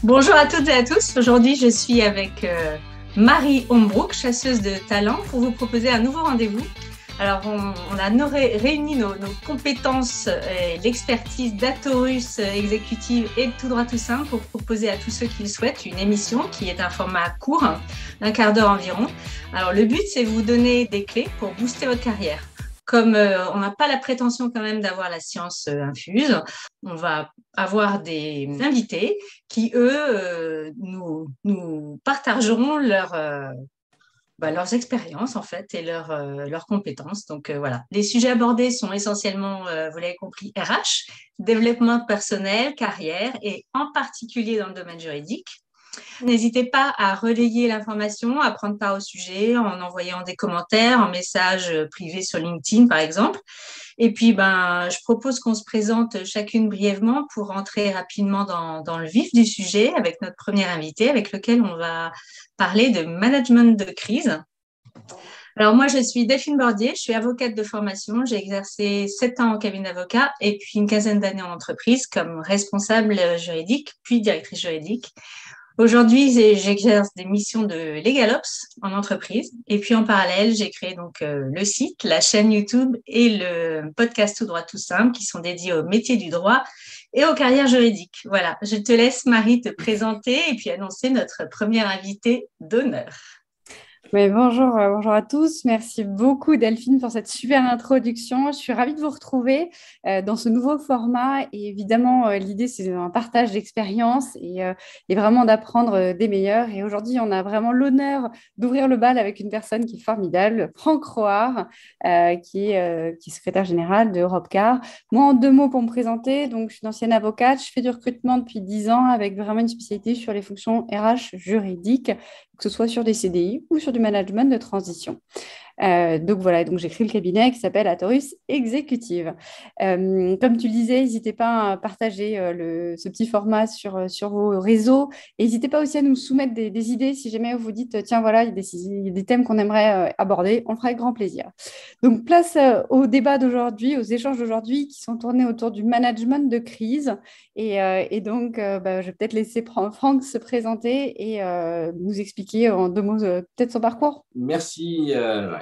Bonjour à toutes et à tous. Aujourd'hui, je suis avec Marie Hombrook, chasseuse de talent, pour vous proposer un nouveau rendez-vous. Alors, on a réuni nos compétences et l'expertise d'Actorus exécutive et de Tout droit tout simple pour proposer à tous ceux qui le souhaitent une émission qui est un format court, d'un quart d'heure environ. Alors, le but, c'est de vous donner des clés pour booster votre carrière. Comme on n'a pas la prétention quand même d'avoir la science infuse, on va avoir des invités qui, eux, nous partageront leurs expériences en fait et leurs compétences. Donc voilà, les sujets abordés sont essentiellement, vous l'avez compris, RH, développement personnel, carrière et en particulier dans le domaine juridique. N'hésitez pas à relayer l'information, à prendre part au sujet en envoyant des commentaires, en message privé sur LinkedIn par exemple. Et puis, je propose qu'on se présente chacune brièvement pour rentrer rapidement dans le vif du sujet avec notre premier invité, avec lequel on va parler de management de crise. Alors, moi, je suis Delphine Bordier, je suis avocate de formation. J'ai exercé 7 ans en cabinet d'avocat et puis une quinzaine d'années en entreprise comme responsable juridique, puis directrice juridique. Aujourd'hui, j'exerce des missions de LegalOps en entreprise. Et puis, en parallèle, j'ai créé donc le site, la chaîne YouTube et le podcast Tout droit tout simple qui sont dédiés aux métiers du droit et aux carrières juridiques. Voilà, je te laisse, Marie, te présenter et puis annoncer notre première invitée d'honneur. Mais bonjour à tous. Merci beaucoup Delphine pour cette super introduction. Je suis ravie de vous retrouver dans ce nouveau format. Et évidemment, l'idée, c'est un partage d'expériences et vraiment d'apprendre des meilleurs. Et aujourd'hui, on a vraiment l'honneur d'ouvrir le bal avec une personne qui est formidable, Franck Roard, qui est secrétaire général de Europcar. Moi, en 2 mots pour me présenter, donc, je suis une ancienne avocate. Je fais du recrutement depuis 10 ans avec vraiment une spécialité sur les fonctions RH juridiques, que ce soit sur des CDI ou sur du management de transition. Donc voilà, donc j'ai créé le cabinet qui s'appelle Actorus Exécutive. Comme tu le disais, n'hésitez pas à partager ce petit format sur vos réseaux. N'hésitez pas aussi à nous soumettre des idées si jamais vous dites, tiens, voilà, il y a des thèmes qu'on aimerait aborder. On le fera avec grand plaisir. Donc place au débat d'aujourd'hui, aux échanges d'aujourd'hui qui sont tournés autour du management de crise. Et donc, je vais peut-être laisser Franck se présenter et nous expliquer en 2 mots peut-être son parcours. Merci,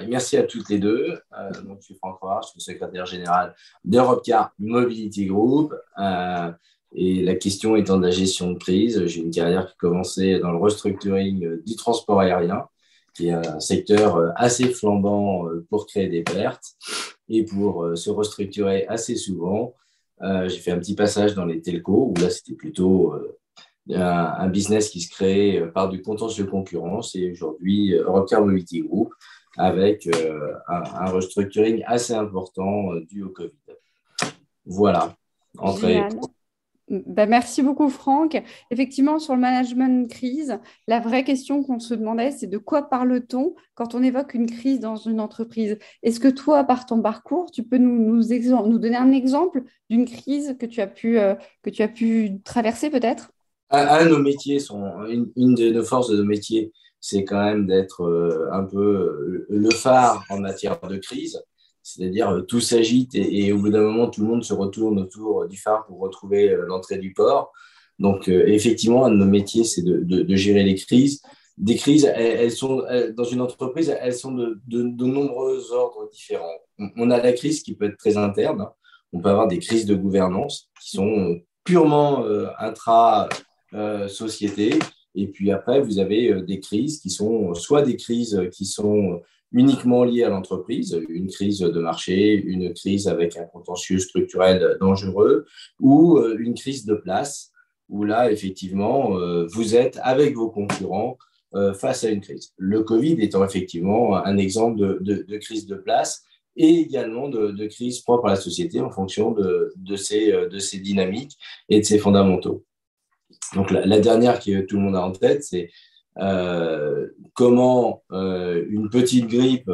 merci à toutes les deux. Donc, je suis Franck Roard, je suis secrétaire général d'Europcar Mobility Group. Et la question étant de la gestion de crise, j'ai une carrière qui a commencé dans le restructuring du transport aérien, qui est un secteur assez flambant pour créer des pertes et pour se restructurer assez souvent. J'ai fait un petit passage dans les telcos, où là, c'était plutôt un business qui se crée par du contentieux de concurrence et aujourd'hui Europcar Mobility Group avec un restructuring assez important dû au Covid. Voilà, entrée. Génial. Merci beaucoup, Franck. Effectivement, sur le management de crise, la vraie question qu'on se demandait, c'est de quoi parle-t-on quand on évoque une crise dans une entreprise? Est-ce que toi, par ton parcours, tu peux nous donner un exemple d'une crise que tu as pu traverser peut-être? Un de nos métiers, une de nos forces de nos métiers, c'est quand même d'être un peu le phare en matière de crise. C'est-à-dire, tout s'agite et au bout d'un moment, tout le monde se retourne autour du phare pour retrouver l'entrée du port. Donc, effectivement, un de nos métiers, c'est de gérer les crises. Des crises, dans une entreprise, elles sont de nombreux ordres différents. On a la crise qui peut être très interne. On peut avoir des crises de gouvernance qui sont purement intra-société. Et puis après, vous avez des crises qui sont soit des crises qui sont uniquement liées à l'entreprise, une crise de marché, une crise avec un contentieux structurel dangereux, ou une crise de place, où là, effectivement, vous êtes avec vos concurrents face à une crise. Le Covid étant effectivement un exemple de crise de place et également de crise propre à la société en fonction de ses dynamiques et de ses fondamentaux. Donc, la dernière que tout le monde a en tête, c'est comment une petite grippe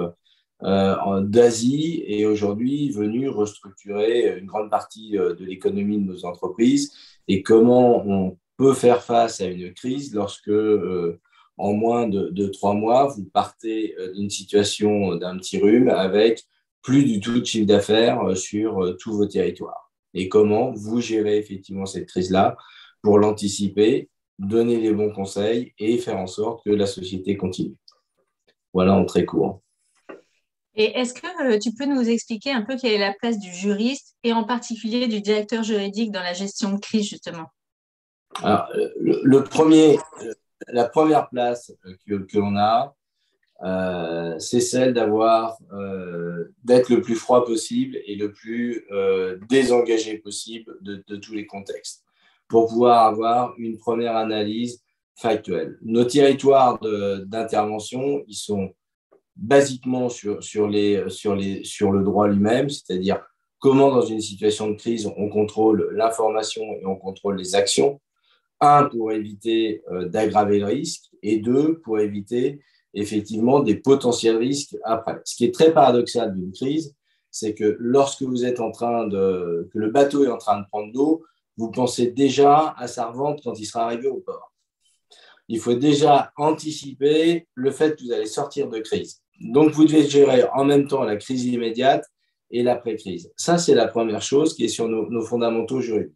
d'Asie est aujourd'hui venue restructurer une grande partie de l'économie de nos entreprises et comment on peut faire face à une crise lorsque, en moins de 3 mois, vous partez d'une situation d'un petit rhume avec plus du tout de chiffre d'affaires sur tous vos territoires. Et comment vous gérez effectivement cette crise-là pour l'anticiper donner les bons conseils et faire en sorte que la société continue. Voilà en très court. Et est-ce que tu peux nous expliquer un peu quelle est la place du juriste et en particulier du directeur juridique dans la gestion de crise, justement? Alors, la première place que l'on a, c'est celle d'être le plus froid possible et le plus désengagé possible de tous les contextes pour pouvoir avoir une première analyse factuelle. Nos territoires d'intervention, ils sont basiquement sur le droit lui-même, c'est-à-dire comment dans une situation de crise on contrôle l'information et on contrôle les actions. Un, pour éviter d'aggraver le risque, et deux, pour éviter effectivement des potentiels risques après. Ce qui est très paradoxal d'une crise, c'est que lorsque vous êtes que le bateau est en train de prendre l'eau, vous pensez déjà à sa revente quand il sera arrivé au port. Il faut déjà anticiper le fait que vous allez sortir de crise. Donc, vous devez gérer en même temps la crise immédiate et l'après-crise. Ça, c'est la première chose qui est sur nos fondamentaux juridiques.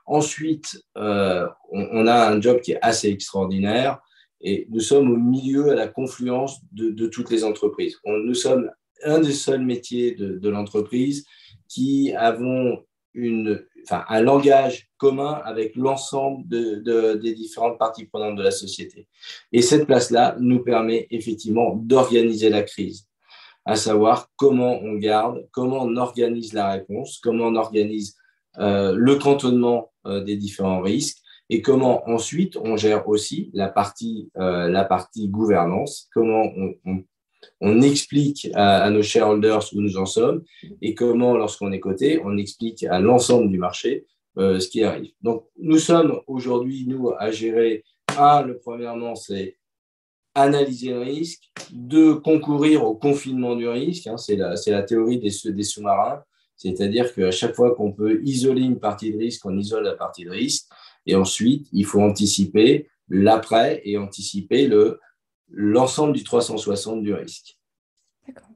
Ensuite, on a un job qui est assez extraordinaire et nous sommes au milieu, à la confluence de toutes les entreprises. Nous sommes un des seuls métiers de l'entreprise qui avons un langage commun avec l'ensemble des différentes parties prenantes de la société. Et cette place-là nous permet effectivement d'organiser la crise, à savoir comment on garde, comment on organise la réponse, comment on organise le cantonnement des différents risques et comment ensuite on gère aussi la partie gouvernance, comment on explique à nos shareholders où nous en sommes et comment, lorsqu'on est coté, on explique à l'ensemble du marché ce qui arrive. Donc, nous sommes aujourd'hui, nous, à gérer, premièrement, c'est analyser le risque, deux, concourir au confinement du risque, c'est la théorie des sous-marins, c'est-à-dire qu'à chaque fois qu'on peut isoler une partie de risque, on isole la partie de risque, et ensuite, il faut anticiper l'après et anticiper l'ensemble du 360 du risque. D'accord.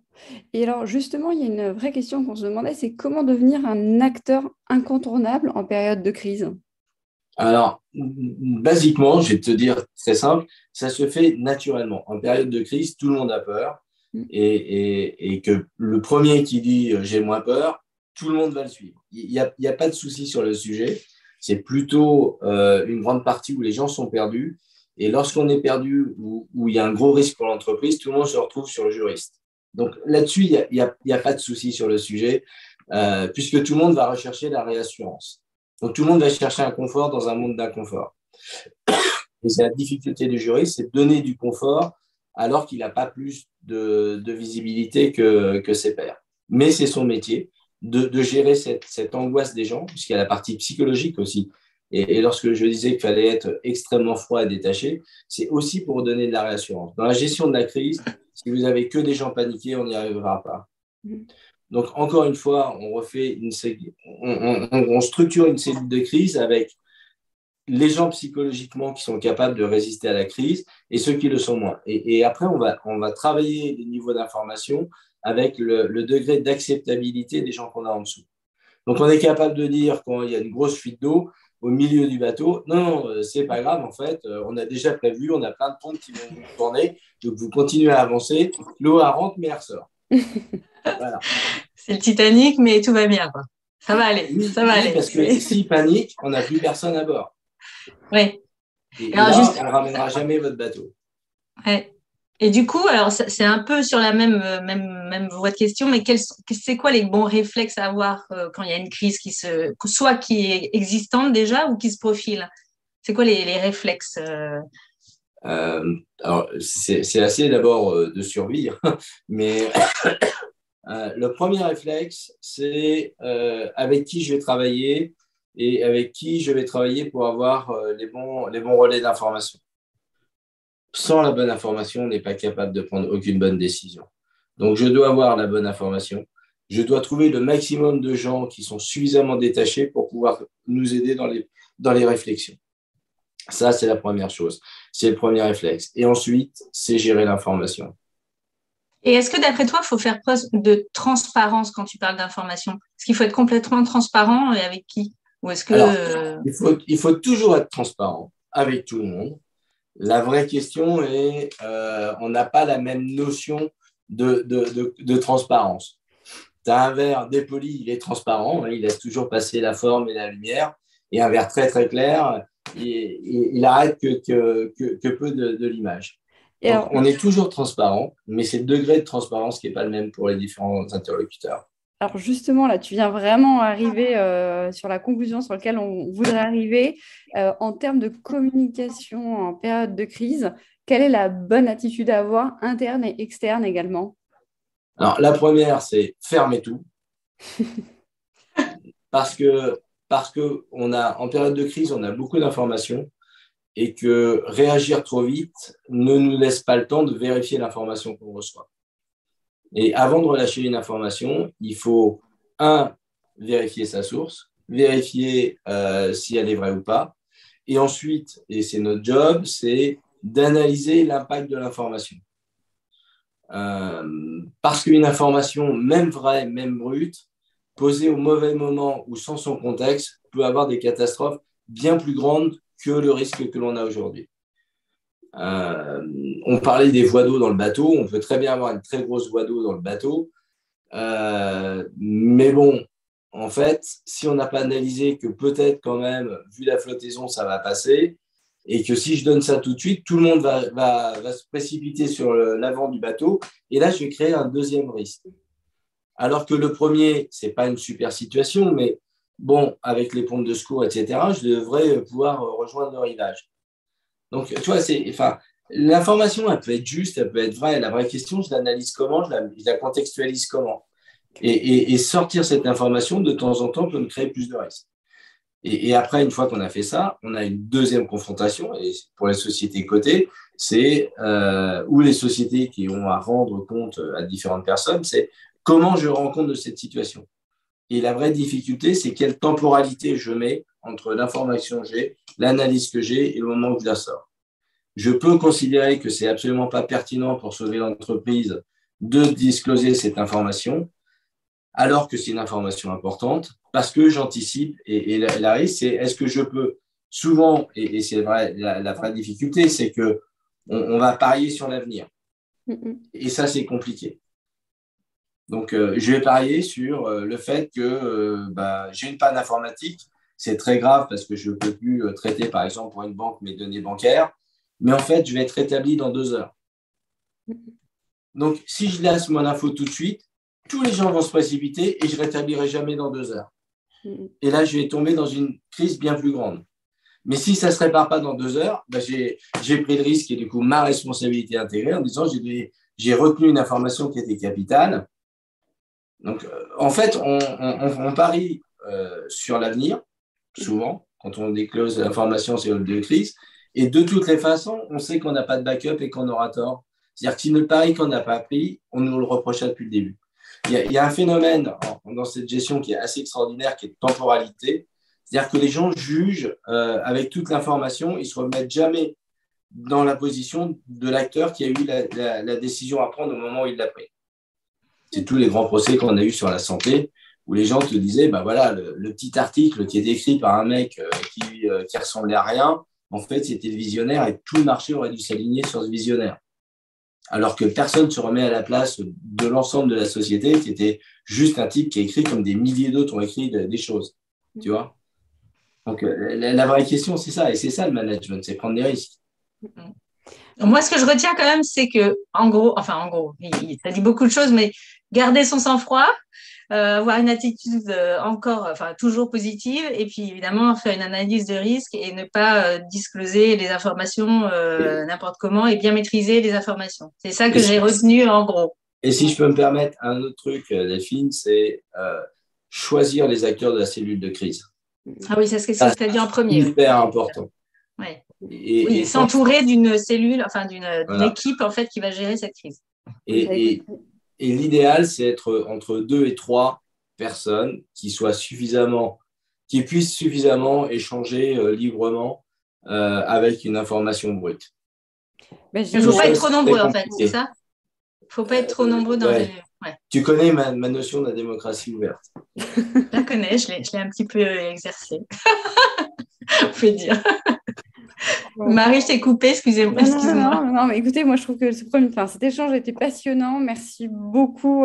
Et alors, justement, il y a une vraie question qu'on se demandait, c'est comment devenir un acteur incontournable en période de crise? Alors, basiquement, je vais te dire très simple, ça se fait naturellement. En période de crise, tout le monde a peur et que le premier qui dit « j'ai moins peur », tout le monde va le suivre. Il n'y a pas de souci sur le sujet. C'est plutôt une grande partie où les gens sont perdus. Et lorsqu'on est perdu, où il y a un gros risque pour l'entreprise, tout le monde se retrouve sur le juriste. Donc là-dessus, il n'y a pas de souci sur le sujet, puisque tout le monde va rechercher la réassurance. Donc tout le monde va chercher un confort dans un monde d'inconfort. Et c'est la difficulté du juriste, c'est de donner du confort alors qu'il n'a pas plus de visibilité que ses pairs. Mais c'est son métier de gérer cette angoisse des gens, puisqu'il y a la partie psychologique aussi. Et lorsque je disais qu'il fallait être extrêmement froid et détaché, c'est aussi pour donner de la réassurance. Dans la gestion de la crise, si vous n'avez que des gens paniqués, on n'y arrivera pas. Donc, encore une fois, on structure une cellule de crise avec les gens psychologiquement qui sont capables de résister à la crise et ceux qui le sont moins. Et après, on va travailler les niveaux d'information avec le degré d'acceptabilité des gens qu'on a en dessous. Donc, on est capable de dire quand il y a une grosse fuite d'eau au milieu du bateau, non, c'est pas grave, en fait, on a déjà prévu, on a plein de pompes qui vont tourner, donc vous continuez à avancer, l'eau elle rentre, mais elle ressort. Voilà. C'est le Titanic, mais tout va bien, quoi. Ça va aller, ça va aller. Parce que s'il panique, on n'a plus personne à bord. Oui. Et alors, là, on ne ramènera jamais votre bateau. Ouais. Et du coup, alors c'est un peu sur la même voie de question, mais c'est quoi les bons réflexes à avoir quand il y a une crise soit qui est existante déjà ou qui se profile? C'est quoi les réflexes Alors, c'est assez d'abord de survie, mais le premier réflexe, c'est avec qui je vais travailler et avec qui je vais travailler pour avoir les bons relais d'information. Sans la bonne information, on n'est pas capable de prendre aucune bonne décision. Donc, je dois avoir la bonne information. Je dois trouver le maximum de gens qui sont suffisamment détachés pour pouvoir nous aider dans les réflexions. Ça, c'est la première chose. C'est le premier réflexe. Et ensuite, c'est gérer l'information. Et est-ce que, d'après toi, il faut faire preuve de transparence quand tu parles d'information? Est-ce qu'il faut être complètement transparent et avec qui? Ou est-ce que... Alors, il faut toujours être transparent. avec tout le monde. La vraie question est, on n'a pas la même notion de transparence. Tu as un verre dépoli, il est transparent, il laisse toujours passer la forme et la lumière, et un verre très très clair, il arrête que peu de l'image. Donc, alors, on est toujours transparent, mais c'est le degré de transparence qui n'est pas le même pour les différents interlocuteurs. Alors justement, là, tu viens vraiment arriver sur la conclusion sur laquelle on voudrait arriver. En termes de communication en période de crise, quelle est la bonne attitude à avoir, interne et externe également? Alors, la première, c'est fermer tout. parce que en période de crise, on a beaucoup d'informations et que réagir trop vite ne nous laisse pas le temps de vérifier l'information qu'on reçoit. Et avant de relâcher une information, il faut, vérifier sa source, vérifier si elle est vraie ou pas. Et ensuite, et c'est notre job, c'est d'analyser l'impact de l'information. Parce qu'une information, même vraie, même brute, posée au mauvais moment ou sans son contexte, peut avoir des catastrophes bien plus grandes que le risque que l'on a aujourd'hui. On parlait des voies d'eau dans le bateau, on peut très bien avoir une très grosse voie d'eau dans le bateau, mais bon, en fait, si on n'a pas analysé que peut-être quand même, vu la flottaison, ça va passer, et que si je donne ça tout de suite, tout le monde va se précipiter sur l'avant du bateau, et là, je vais créer un deuxième risque. Alors que le premier, ce n'est pas une super situation, mais bon, avec les pompes de secours, etc., je devrais pouvoir rejoindre le rivage. Donc, tu vois, l'information, elle peut être juste, elle peut être vraie. La vraie question, je l'analyse comment, je la contextualise comment. Et sortir cette information, de temps en temps, peut me créer plus de risques. Et après, une fois qu'on a fait ça, on a une deuxième confrontation, et pour les sociétés cotées, c'est ou les sociétés qui ont à rendre compte à différentes personnes, c'est comment je rends compte de cette situation. Et la vraie difficulté, c'est quelle temporalité je mets entre l'information que j'ai, l'analyse que j'ai et le moment où je la sors. Je peux considérer que c'est absolument pas pertinent pour sauver l'entreprise de discloser cette information, alors que c'est une information importante, parce que j'anticipe. Et la risque, c'est est-ce que je peux souvent, et c'est vrai, la vraie difficulté, c'est qu'on va parier sur l'avenir. Et ça, c'est compliqué. Donc, je vais parier sur le fait que j'ai une panne informatique. C'est très grave parce que je ne peux plus traiter, par exemple, pour une banque, mes données bancaires. Mais en fait, je vais être rétabli dans 2 heures. Donc, si je laisse mon info tout de suite, tous les gens vont se précipiter et je ne rétablirai jamais dans 2 heures. Et là, je vais tomber dans une crise bien plus grande. Mais si ça ne se répare pas dans 2 heures, j'ai pris le risque et du coup, ma responsabilité intégrée en disant j'ai retenu une information qui était capitale. Donc, en fait, on parie sur l'avenir, souvent, quand on déclose l'information sur le de crise. Et de toutes les façons, on sait qu'on n'a pas de backup et qu'on aura tort. C'est-à-dire que si le pari qu'on n'a pas pris, on nous le reprochera depuis le début. Il y a un phénomène dans cette gestion qui est assez extraordinaire, qui est de temporalité. C'est-à-dire que les gens jugent avec toute l'information, ils ne se remettent jamais dans la position de l'acteur qui a eu la décision à prendre au moment où il l'a pris. C'est tous les grands procès qu'on a eu sur la santé, où les gens te disaient, voilà, le petit article qui est écrit par un mec qui ressemblait à rien, en fait, c'était le visionnaire et tout le marché aurait dû s'aligner sur ce visionnaire. Alors que personne ne se remet à la place de l'ensemble de la société, qui était juste un type qui a écrit comme des milliers d'autres ont écrit des choses. Tu vois ? Donc, la vraie question, c'est ça. Et c'est ça le management, c'est prendre des risques. Moi, ce que je retiens quand même, c'est que, en gros, ça dit beaucoup de choses, mais garder son sang-froid, avoir une attitude toujours positive, et puis évidemment faire une analyse de risque et ne pas discloser les informations n'importe comment et bien maîtriser les informations. C'est ça que j'ai retenu en gros. Et si je peux me permettre un autre truc, Delphine, c'est choisir les acteurs de la cellule de crise. Ah oui, c'est ce que tu as dit en premier. C'est hyper important. Ouais. Et s'entourer d'une cellule, d'une équipe en fait qui va gérer cette crise. Et l'idéal, c'est être entre 2 et 3 personnes qui puissent suffisamment échanger librement avec une information brute. Il ne faut pas être trop nombreux en fait, c'est ça ? Il ne faut pas être trop nombreux dans les... Ouais. Tu connais ma notion de la démocratie ouverte. Je la connais, je l'ai un petit peu exercée. On peut dire. Marie, je t'ai coupé, excusez-moi. Non, mais écoutez, moi je trouve que cet échange était passionnant. Merci beaucoup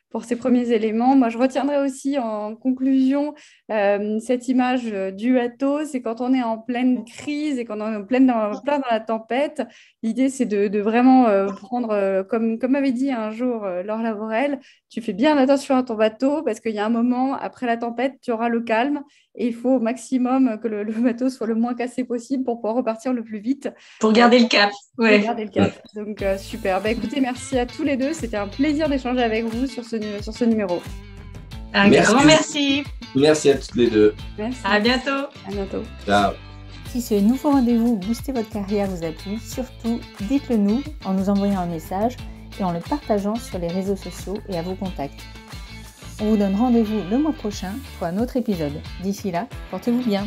pour ces premiers éléments. Moi, je retiendrai aussi en conclusion cette image du bateau. C'est quand on est en pleine crise et quand on est plein dans la tempête. L'idée, c'est de vraiment prendre, comme m'avait dit un jour Laure Lavorel, tu fais bien attention à ton bateau parce qu'il y a un moment, après la tempête, tu auras le calme. Et il faut au maximum que le bateau soit le moins cassé possible pour pouvoir repartir le plus vite. Pour garder le cap. Ouais. Pour garder le cap. Donc, super. Écoutez, merci à tous les deux. C'était un plaisir d'échanger avec vous sur ce numéro. Un grand merci. Merci à toutes les deux. Merci. À bientôt. À bientôt. Ciao. Si ce nouveau rendez-vous Booster votre carrière vous a plu, surtout dites-le nous en nous envoyant un message et en le partageant sur les réseaux sociaux et à vos contacts. On vous donne rendez-vous le mois prochain pour un autre épisode. D'ici là, portez-vous bien.